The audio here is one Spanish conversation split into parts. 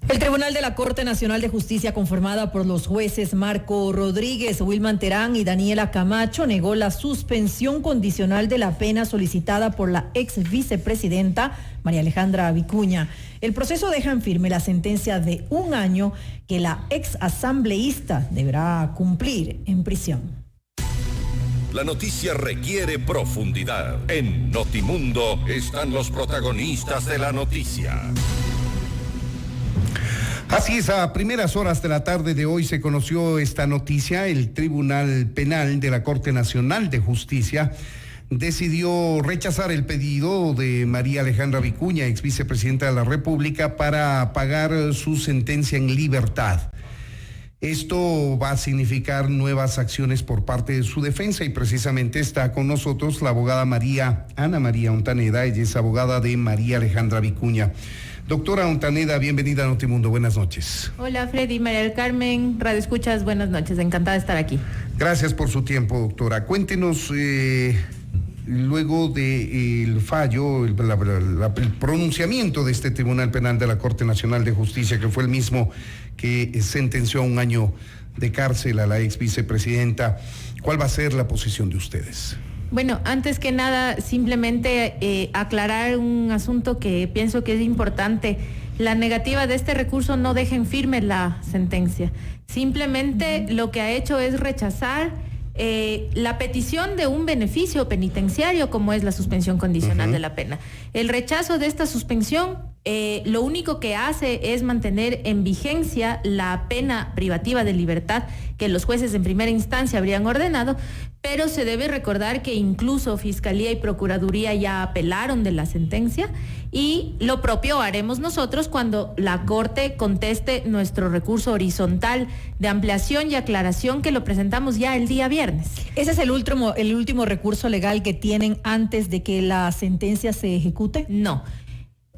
El Tribunal de la Corte Nacional de Justicia, conformada por los jueces Marco Rodríguez, Wilman Terán y Daniela Camacho, negó la suspensión condicional de la pena solicitada por la ex vicepresidenta María Alejandra Vicuña. El proceso deja en firme la sentencia de 1 año que la ex asambleísta deberá cumplir en prisión. La noticia requiere profundidad. En Notimundo están los protagonistas de la noticia. Así es, a primeras horas de la tarde de hoy se conoció esta noticia. El Tribunal Penal de la Corte Nacional de Justicia decidió rechazar el pedido de María Alejandra Vicuña, ex vicepresidenta de la República, para pagar su sentencia en libertad. Esto va a significar nuevas acciones por parte de su defensa y precisamente está con nosotros la abogada Ana María Ontaneda. Ella es abogada de María Alejandra Vicuña. Doctora Ontaneda, bienvenida a Notimundo, buenas noches. Hola Freddy, María del Carmen, Radio Escuchas, buenas noches, encantada de estar aquí. Gracias por su tiempo, doctora. Cuéntenos, luego del fallo, el pronunciamiento de este Tribunal Penal de la Corte Nacional de Justicia, que fue el mismo que sentenció a 1 año de cárcel a la ex vicepresidenta, ¿cuál va a ser la posición de ustedes? Bueno, antes que nada, simplemente aclarar un asunto que pienso que es importante. La negativa de este recurso no deja en firme la sentencia. Simplemente lo que ha hecho es rechazar la petición de un beneficio penitenciario como es la suspensión condicional de la pena. El rechazo de esta suspensión lo único que hace es mantener en vigencia la pena privativa de libertad que los jueces en primera instancia habrían ordenado, pero se debe recordar que incluso Fiscalía y Procuraduría ya apelaron de la sentencia y lo propio haremos nosotros cuando la Corte conteste nuestro recurso horizontal de ampliación y aclaración que lo presentamos ya el día viernes. ¿Ese es el último recurso legal que tienen antes de que la sentencia se ejecute? No.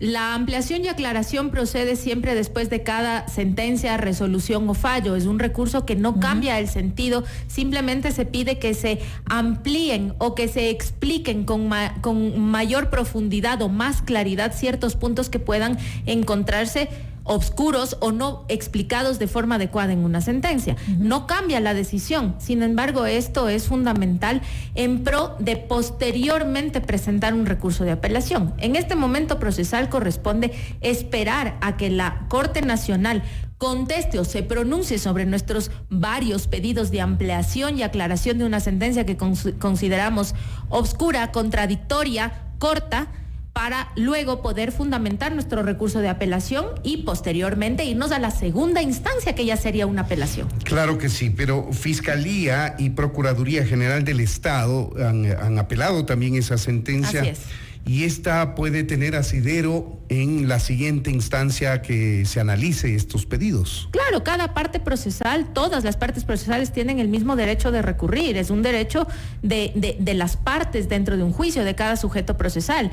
La ampliación y aclaración procede siempre después de cada sentencia, resolución o fallo. Es un recurso que no cambia el sentido, simplemente se pide que se amplíen o que se expliquen con mayor profundidad o más claridad ciertos puntos que puedan encontrarse obscuros o no explicados de forma adecuada en una sentencia. No cambia la decisión, sin embargo, esto es fundamental en pro de posteriormente presentar un recurso de apelación. En este momento procesal corresponde esperar a que la Corte Nacional conteste o se pronuncie sobre nuestros varios pedidos de ampliación y aclaración de una sentencia que consideramos obscura, contradictoria, corta, para luego poder fundamentar nuestro recurso de apelación y posteriormente irnos a la segunda instancia, que ya sería una apelación. Claro que sí, pero Fiscalía y Procuraduría General del Estado han apelado también esa sentencia. Así es. Y esta puede tener asidero en la siguiente instancia que se analice estos pedidos. Claro, cada parte procesal, todas las partes procesales tienen el mismo derecho de recurrir, es un derecho de las partes dentro de un juicio, de cada sujeto procesal.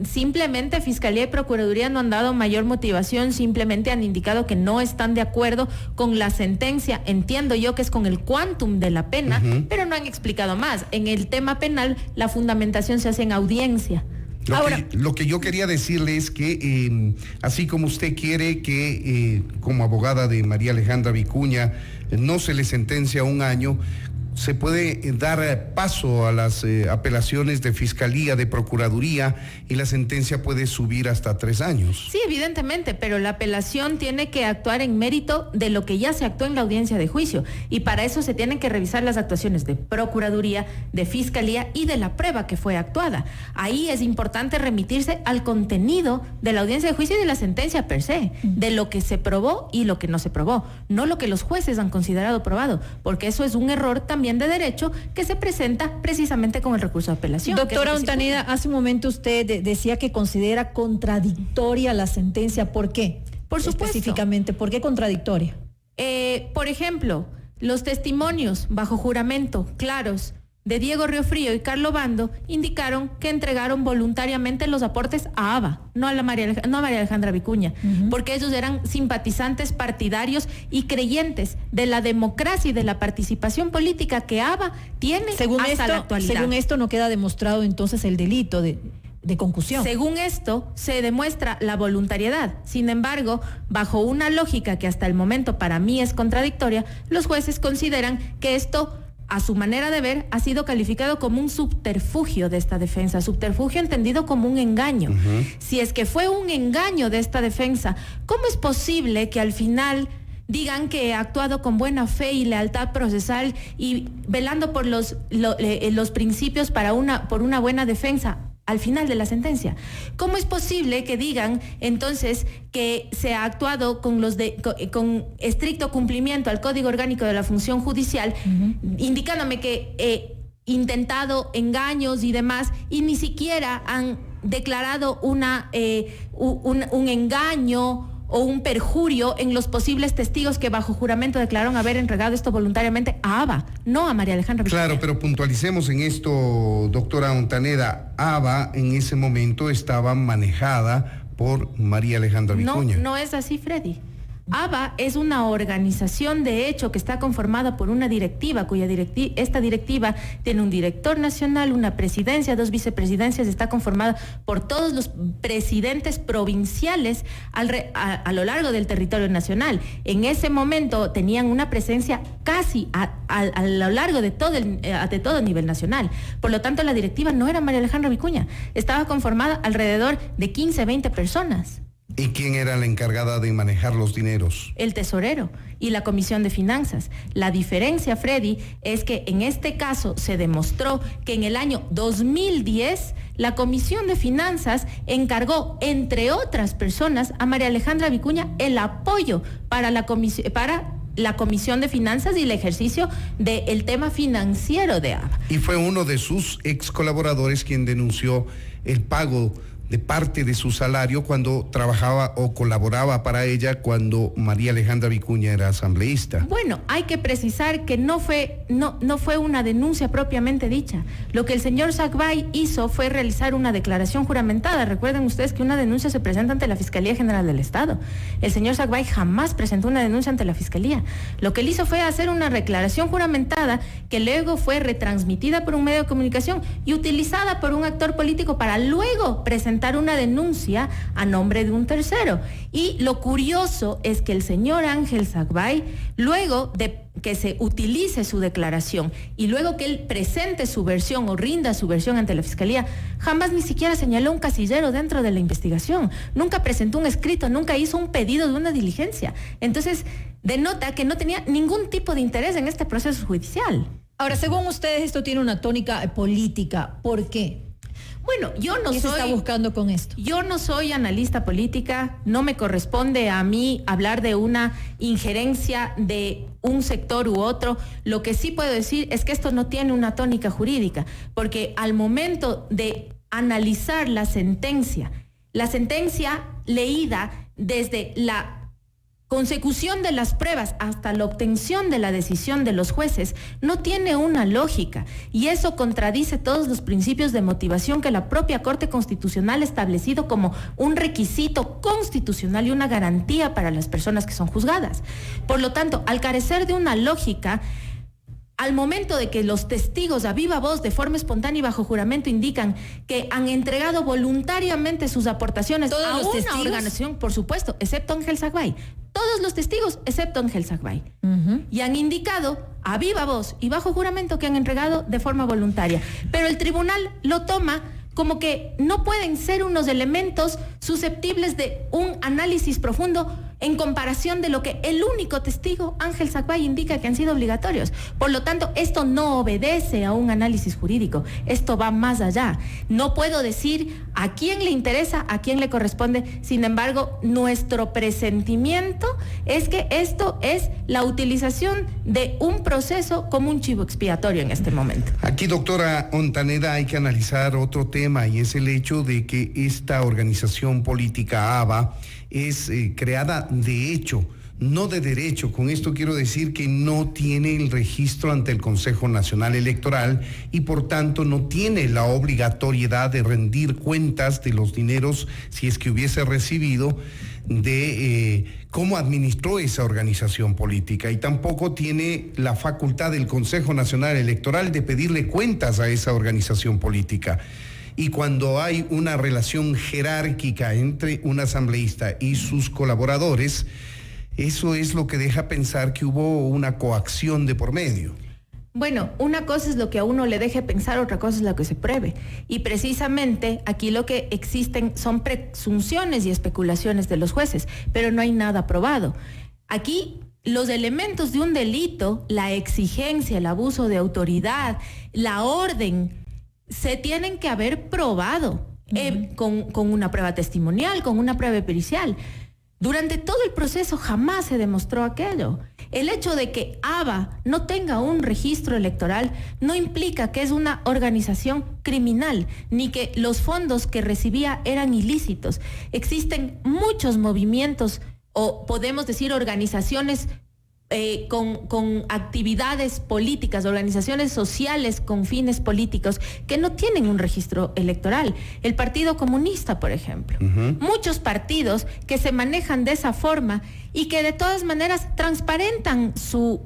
Simplemente Fiscalía y Procuraduría no han dado mayor motivación, simplemente han indicado que no están de acuerdo con la sentencia, entiendo yo que es con el quantum de la pena, pero no han explicado más. En el tema penal, la fundamentación se hace en audiencia. Lo que yo quería decirle es que así como usted quiere que como abogada de María Alejandra Vicuña no se le sentencia a 1 año, se puede dar paso a las apelaciones de Fiscalía, de Procuraduría, y la sentencia puede subir hasta 3 años. Sí, evidentemente, pero la apelación tiene que actuar en mérito de lo que ya se actuó en la audiencia de juicio, y para eso se tienen que revisar las actuaciones de Procuraduría, de Fiscalía y de la prueba que fue actuada. Ahí es importante remitirse al contenido de la audiencia de juicio y de la sentencia per se, de lo que se probó y lo que no se probó, no lo que los jueces han considerado probado, porque eso es un error también de derecho que se presenta precisamente con el recurso de apelación. Doctora Ontaneda, hace un momento usted decía que considera contradictoria la sentencia. ¿Por qué? Por supuesto. Específicamente, ¿por qué contradictoria? Por ejemplo, los testimonios bajo juramento claros de Diego Riofrío y Carlo Bando indicaron que entregaron voluntariamente los aportes a ABA, no a María Alejandra Vicuña, porque ellos eran simpatizantes partidarios y creyentes de la democracia y de la participación política que ABA tiene hasta la actualidad. Según esto no queda demostrado entonces el delito de concusión. Según esto, se demuestra la voluntariedad. Sin embargo, bajo una lógica que hasta el momento para mí es contradictoria, los jueces consideran que esto, a su manera de ver, ha sido calificado como un subterfugio de esta defensa, subterfugio entendido como un engaño. Si es que fue un engaño de esta defensa, ¿cómo es posible que al final digan que ha actuado con buena fe y lealtad procesal y velando por los principios por una buena defensa al final de la sentencia? ¿Cómo es posible que digan entonces que se ha actuado con estricto cumplimiento al Código Orgánico de la Función Judicial, indicándome que intentado engaños y demás, y ni siquiera han declarado un engaño o un perjurio en los posibles testigos que bajo juramento declararon haber entregado esto voluntariamente a Aba, no a María Alejandra Vicuña? Claro, pero puntualicemos en esto, doctora Ontaneda. Aba en ese momento estaba manejada por María Alejandra Vicuña. No es así, Freddy. ABA es una organización de hecho que está conformada por una directiva, esta directiva tiene un director nacional, una presidencia, 2 vicepresidencias, está conformada por todos los presidentes provinciales a lo largo del territorio nacional. En ese momento tenían una presencia casi a lo largo de todo a nivel nacional. Por lo tanto, la directiva no era María Alejandra Vicuña, estaba conformada alrededor de 15, 20 personas. ¿Y quién era la encargada de manejar los dineros? El tesorero y la Comisión de Finanzas. La diferencia, Freddy, es que en este caso se demostró que en el año 2010 la Comisión de Finanzas encargó, entre otras personas, a María Alejandra Vicuña el apoyo para la Comisión de Finanzas y el ejercicio del tema financiero de ABA. Y fue uno de sus ex colaboradores quien denunció el pago de parte de su salario cuando trabajaba o colaboraba para ella cuando María Alejandra Vicuña era asambleísta. Bueno, hay que precisar que no fue una denuncia propiamente dicha. Lo que el señor Sacbay hizo fue realizar una declaración juramentada. Recuerden ustedes que una denuncia se presenta ante la Fiscalía General del Estado. El señor Sacbay jamás presentó una denuncia ante la Fiscalía. Lo que él hizo fue hacer una declaración juramentada que luego fue retransmitida por un medio de comunicación y utilizada por un actor político para luego presentar una denuncia a nombre de un tercero. Y lo curioso es que el señor Ángel Sacbay, luego de que se utilice su declaración y luego que él presente su versión o rinda su versión ante la Fiscalía, jamás ni siquiera señaló un casillero dentro de la investigación, nunca presentó un escrito, nunca hizo un pedido de una diligencia. Entonces, denota que no tenía ningún tipo de interés en este proceso judicial. Ahora, según ustedes, esto tiene una tónica política. ¿Por qué? Bueno, ¿Qué se está buscando con esto? Yo no soy analista política, no me corresponde a mí hablar de una injerencia de un sector u otro. Lo que sí puedo decir es que esto no tiene una tónica jurídica, porque al momento de analizar la sentencia leída desde la consecución de las pruebas hasta la obtención de la decisión de los jueces, no tiene una lógica, y eso contradice todos los principios de motivación que la propia Corte Constitucional ha establecido como un requisito constitucional y una garantía para las personas que son juzgadas. Por lo tanto, al carecer de una lógica, al momento de que los testigos a viva voz, de forma espontánea y bajo juramento, indican que han entregado voluntariamente sus aportaciones a una organización, por supuesto, excepto Ángel Sacbay, todos los testigos excepto Ángel Sacbay, y han indicado a viva voz y bajo juramento que han entregado de forma voluntaria. Pero el tribunal lo toma como que no pueden ser unos elementos susceptibles de un análisis profundo en comparación de lo que el único testigo, Ángel Sacbay, indica que han sido obligatorios. Por lo tanto, esto no obedece a un análisis jurídico, esto va más allá. No puedo decir a quién le interesa, a quién le corresponde. Sin embargo, nuestro presentimiento es que esto es la utilización de un proceso como un chivo expiatorio en este momento. Aquí, doctora Ontaneda, hay que analizar otro tema, y es el hecho de que esta organización política ABA es creada de hecho, no de derecho. Con esto quiero decir que no tiene el registro ante el Consejo Nacional Electoral y por tanto no tiene la obligatoriedad de rendir cuentas de los dineros, si es que hubiese recibido, de cómo administró esa organización política, y tampoco tiene la facultad del Consejo Nacional Electoral de pedirle cuentas a esa organización política. y cuando hay una relación jerárquica entre un asambleísta y sus colaboradores, eso es lo que deja pensar que hubo una coacción de por medio. Bueno, una cosa es lo que a uno le deje pensar, otra cosa es lo que se pruebe. Y precisamente aquí lo que existen son presunciones y especulaciones de los jueces, pero no hay nada probado. Aquí los elementos de un delito, la exigencia, el abuso de autoridad, la orden, se tienen que haber probado con una prueba testimonial, con una prueba pericial. Durante todo el proceso jamás se demostró aquello. El hecho de que ABA no tenga un registro electoral no implica que es una organización criminal, ni que los fondos que recibía eran ilícitos. Existen muchos movimientos, o podemos decir organizaciones con actividades políticas, organizaciones sociales con fines políticos que no tienen un registro electoral. El Partido Comunista, por ejemplo. Muchos partidos que se manejan de esa forma y que de todas maneras transparentan su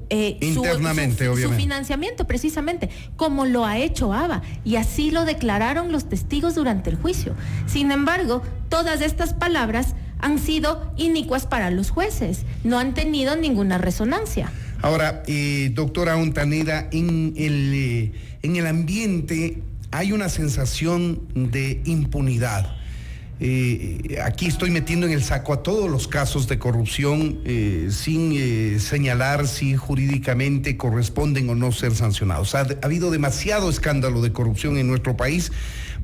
financiamiento, precisamente, como lo ha hecho ABA, y así lo declararon los testigos durante el juicio. Sin embargo, todas estas palabras han sido inicuas para los jueces, no han tenido ninguna resonancia. Ahora, doctora Ontaneda, en el ambiente hay una sensación de impunidad. Aquí estoy metiendo en el saco a todos los casos de corrupción sin señalar si jurídicamente corresponden o no ser sancionados. Ha habido demasiado escándalo de corrupción en nuestro país,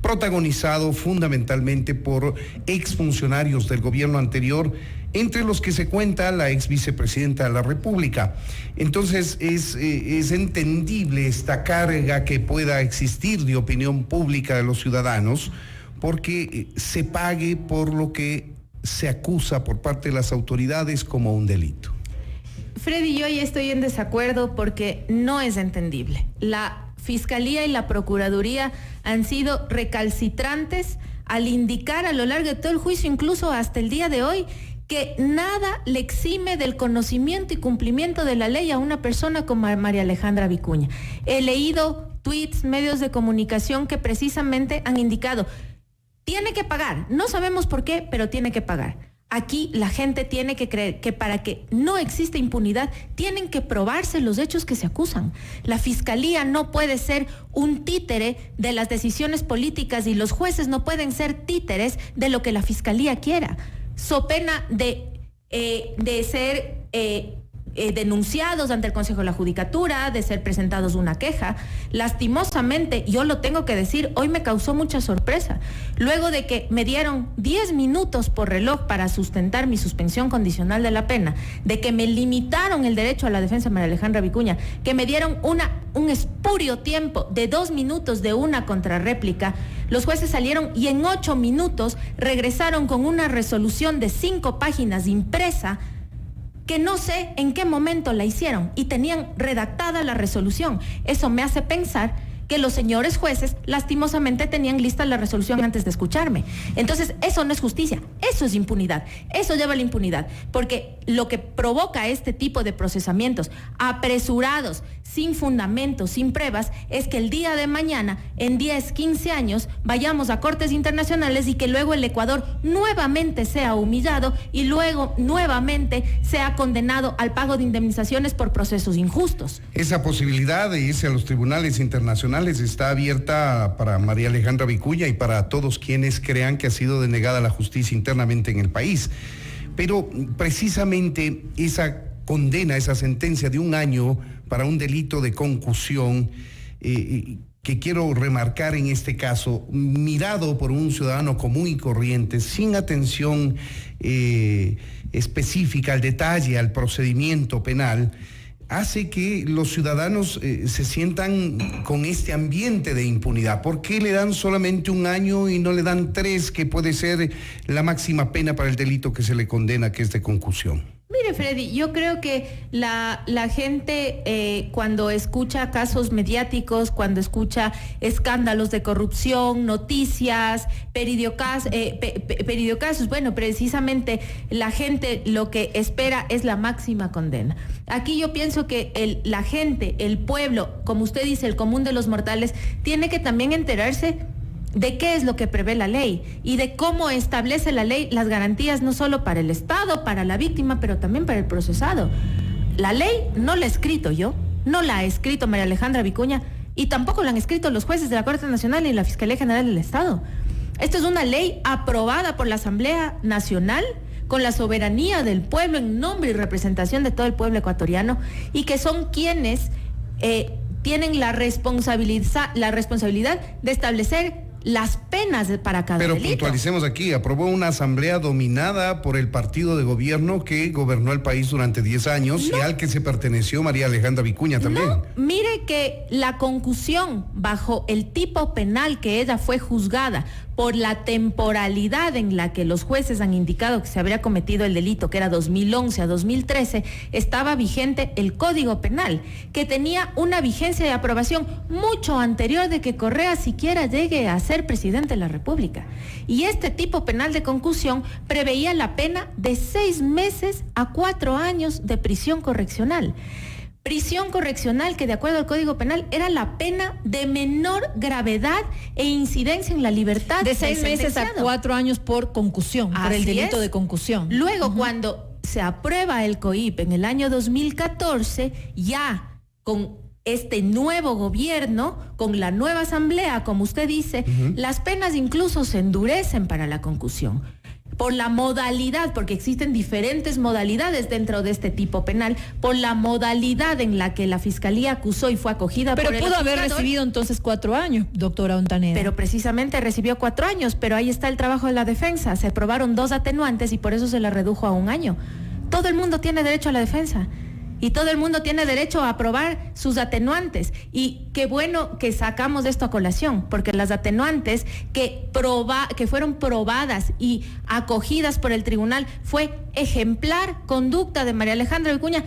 protagonizado fundamentalmente por exfuncionarios del gobierno anterior, entre los que se cuenta la ex vicepresidenta de la República. Entonces es entendible esta carga que pueda existir de opinión pública de los ciudadanos, porque se pague por lo que se acusa por parte de las autoridades como un delito. Freddy, yo ahí estoy en desacuerdo porque no es entendible. La Fiscalía y la Procuraduría han sido recalcitrantes al indicar a lo largo de todo el juicio, incluso hasta el día de hoy, que nada le exime del conocimiento y cumplimiento de la ley a una persona como María Alejandra Vicuña. He leído tweets, medios de comunicación que precisamente han indicado, tiene que pagar, no sabemos por qué, pero tiene que pagar. Aquí la gente tiene que creer que para que no exista impunidad, tienen que probarse los hechos que se acusan. La Fiscalía no puede ser un títere de las decisiones políticas y los jueces no pueden ser títeres de lo que la Fiscalía quiera. So pena de ser denunciados ante el Consejo de la Judicatura, de ser presentados una queja. Lastimosamente, yo lo tengo que decir, hoy me causó mucha sorpresa. Luego de que me dieron 10 minutos por reloj para sustentar mi suspensión condicional de la pena, de que me limitaron el derecho a la defensa de María Alejandra Vicuña, que me dieron un espurio tiempo de 2 minutos de una contrarréplica, los jueces salieron y en 8 minutos regresaron con una resolución de 5 páginas impresa, que no sé en qué momento la hicieron y tenían redactada la resolución. Eso me hace pensar que los señores jueces lastimosamente tenían lista la resolución antes de escucharme. Entonces, eso no es justicia, eso es impunidad, eso lleva a la impunidad, porque lo que provoca este tipo de procesamientos apresurados, sin fundamentos, sin pruebas, es que el día de mañana, en 10, 15 años, vayamos a cortes internacionales y que luego el Ecuador nuevamente sea humillado y luego nuevamente sea condenado al pago de indemnizaciones por procesos injustos. Esa posibilidad de irse a los tribunales internacionales está abierta para María Alejandra Vicuña y para todos quienes crean que ha sido denegada la justicia internamente en el país. Pero precisamente esa condena, esa sentencia de 1 año para un delito de concusión, que quiero remarcar en este caso, mirado por un ciudadano común y corriente, sin atención específica al detalle, al procedimiento penal, hace que los ciudadanos se sientan con este ambiente de impunidad. ¿Por qué le dan solamente 1 año y no le dan 3, que puede ser la máxima pena para el delito que se le condena, que es de concusión? Mire, Freddy, yo creo que la gente cuando escucha casos mediáticos, cuando escucha escándalos de corrupción, noticias, periodicasos, bueno, precisamente la gente lo que espera es la máxima condena. Aquí yo pienso que la gente, el pueblo, como usted dice, el común de los mortales, tiene que también enterarse de qué es lo que prevé la ley y de cómo establece la ley las garantías no solo para el Estado, para la víctima, pero también para el procesado. La ley no la he escrito yo, no la ha escrito María Alejandra Vicuña y tampoco la han escrito los jueces de la Corte Nacional y la Fiscalía General del Estado. Esto es una ley aprobada por la Asamblea Nacional con la soberanía del pueblo en nombre y representación de todo el pueblo ecuatoriano y que son quienes tienen la responsabilidad de establecer las penas para cada delito. Pero puntualicemos aquí, aprobó una asamblea dominada por el partido de gobierno que gobernó el país durante 10 años y al que se perteneció María Alejandra Vicuña también. No, mire que la concusión bajo el tipo penal que ella fue juzgada por la temporalidad en la que los jueces han indicado que se habría cometido el delito, que era 2011 a 2013, estaba vigente el Código Penal, que tenía una vigencia de aprobación mucho anterior de que Correa siquiera llegue a ser presidente de la República. Y este tipo penal de concusión preveía la pena de 6 meses a 4 años de prisión correccional. Prisión correccional que de acuerdo al Código Penal era la pena de menor gravedad e incidencia en la libertad. De 6 meses a 4 años por concusión, por el delito de concusión. Luego, cuando se aprueba el COIP en el año 2014, ya con este nuevo gobierno, con la nueva asamblea, como usted dice, las penas incluso se endurecen para la concusión. Por la modalidad, porque existen diferentes modalidades dentro de este tipo penal, por la modalidad en la que la Fiscalía acusó y fue acogida por el Pero pudo haber recibido entonces 4 años, doctora Ontaneda. Pero precisamente recibió 4 años, pero ahí está el trabajo de la defensa. Se probaron 2 atenuantes y por eso se la redujo a 1 año. Todo el mundo tiene derecho a la defensa. Y todo el mundo tiene derecho a aprobar sus atenuantes. Y qué bueno que sacamos esto a colación, porque las atenuantes que fueron probadas y acogidas por el tribunal fue ejemplar conducta de María Alejandra Vicuña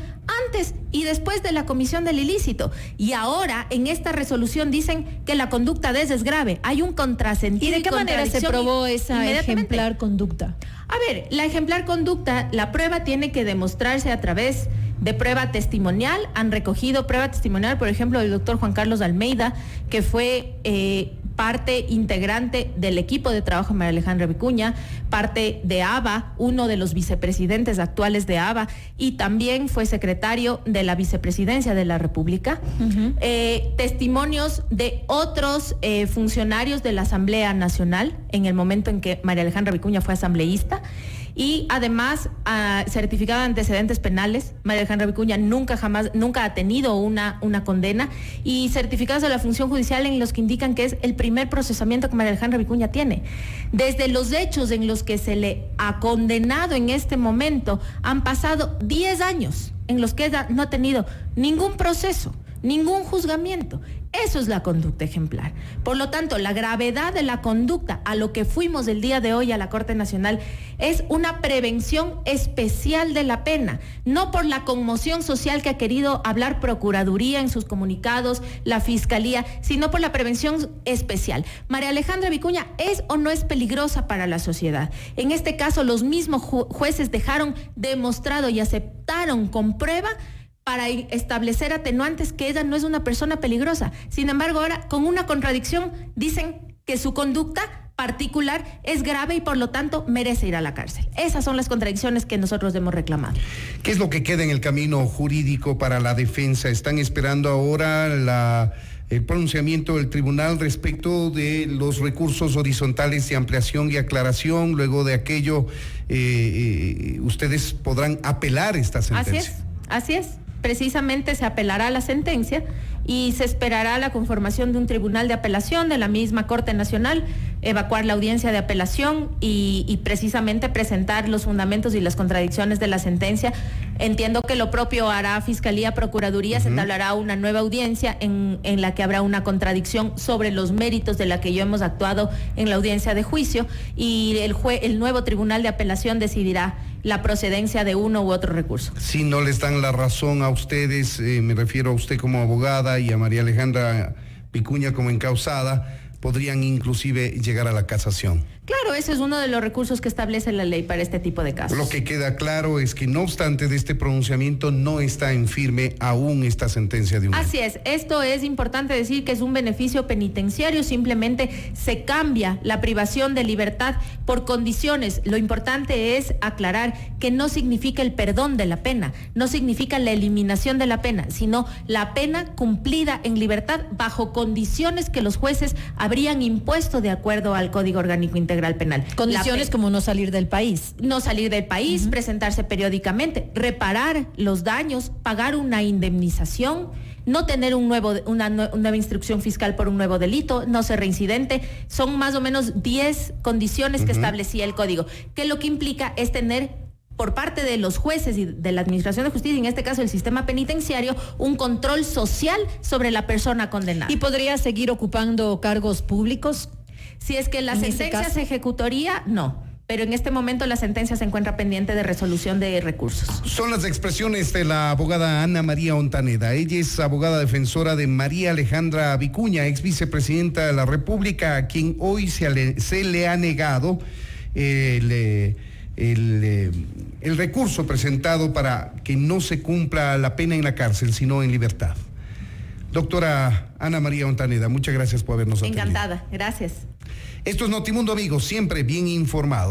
antes y después de la comisión del ilícito. Y ahora en esta resolución dicen que la conducta de ella es grave. Hay un contrasentido. ¿Y de qué manera se probó esa ejemplar conducta? A ver, la ejemplar conducta, la prueba tiene que demostrarse a través de prueba testimonial. Han recogido prueba testimonial, por ejemplo, del doctor Juan Carlos Almeida, que fue parte integrante del equipo de trabajo de María Alejandra Vicuña, parte de ABA, uno de los vicepresidentes actuales de ABA, y también fue secretario de la vicepresidencia de la República. Testimonios de otros funcionarios de la Asamblea Nacional en el momento en que María Alejandra Vicuña fue asambleísta. Y además, certificado de antecedentes penales. María Alejandra Vicuña nunca ha tenido una condena, y certificados de la función judicial en los que indican que es el primer procesamiento que María Alejandra Vicuña tiene. Desde los hechos en los que se le ha condenado en este momento, han pasado 10 años en los que ella no ha tenido ningún proceso, ningún juzgamiento. Eso es la conducta ejemplar. Por lo tanto, la gravedad de la conducta a lo que fuimos el día de hoy a la Corte Nacional es una prevención especial de la pena, no por la conmoción social que ha querido hablar Procuraduría en sus comunicados, la Fiscalía, sino por la prevención especial. María Alejandra Vicuña ¿es o no es peligrosa para la sociedad? En este caso, los mismos jueces dejaron demostrado y aceptaron con prueba para establecer atenuantes que ella no es una persona peligrosa. Sin embargo, ahora con una contradicción dicen que su conducta particular es grave y por lo tanto merece ir a la cárcel. Esas son las contradicciones que nosotros hemos reclamado. ¿Qué es lo que queda en el camino jurídico para la defensa? ¿Están esperando ahora el pronunciamiento del tribunal respecto de los recursos horizontales de ampliación y aclaración? Luego de aquello, ustedes podrán apelar esta sentencia. Así es. Precisamente se apelará a la sentencia y se esperará la conformación de un tribunal de apelación de la misma Corte Nacional, evacuar la audiencia de apelación y precisamente presentar los fundamentos y las contradicciones de la sentencia. Entiendo que lo propio hará Fiscalía, Procuraduría, se entablará una nueva audiencia en la que habrá una contradicción sobre los méritos de la que yo hemos actuado en la audiencia de juicio, y el nuevo tribunal de apelación decidirá la procedencia de uno u otro recurso. Si no les dan la razón a ustedes, me refiero a usted como abogada y a María Alejandra Vicuña como encausada, podrían inclusive llegar a la casación. Claro, ese es uno de los recursos que establece la ley para este tipo de casos. Lo que queda claro es que no obstante de este pronunciamiento no está en firme aún esta sentencia de un año. Así es, esto es importante decir que es un beneficio penitenciario, simplemente se cambia la privación de libertad por condiciones. Lo importante es aclarar que no significa el perdón de la pena, no significa la eliminación de la pena, sino la pena cumplida en libertad bajo condiciones que los jueces habrían impuesto de acuerdo al Código Orgánico Integral Penal. Condiciones como no salir del país. No salir del país, presentarse periódicamente, reparar los daños, pagar una indemnización, no tener una nueva instrucción fiscal por un nuevo delito, no ser reincidente. Son más o menos 10 condiciones que establecía el código, que lo que implica es tener por parte de los jueces y de la Administración de Justicia, en este caso el sistema penitenciario, un control social sobre la persona condenada. ¿Y podría seguir ocupando cargos públicos? Si es que la sentencia se ejecutaría, no. Pero en este momento la sentencia se encuentra pendiente de resolución de recursos. Son las expresiones de la abogada Ana María Ontaneda. Ella es abogada defensora de María Alejandra Vicuña, ex vicepresidenta de la República, a quien hoy se le ha negado el recurso presentado para que no se cumpla la pena en la cárcel, sino en libertad. Doctora Ana María Ontaneda, muchas gracias por habernos atendido. Encantada, gracias. Esto es Notimundo, amigos, siempre bien informado.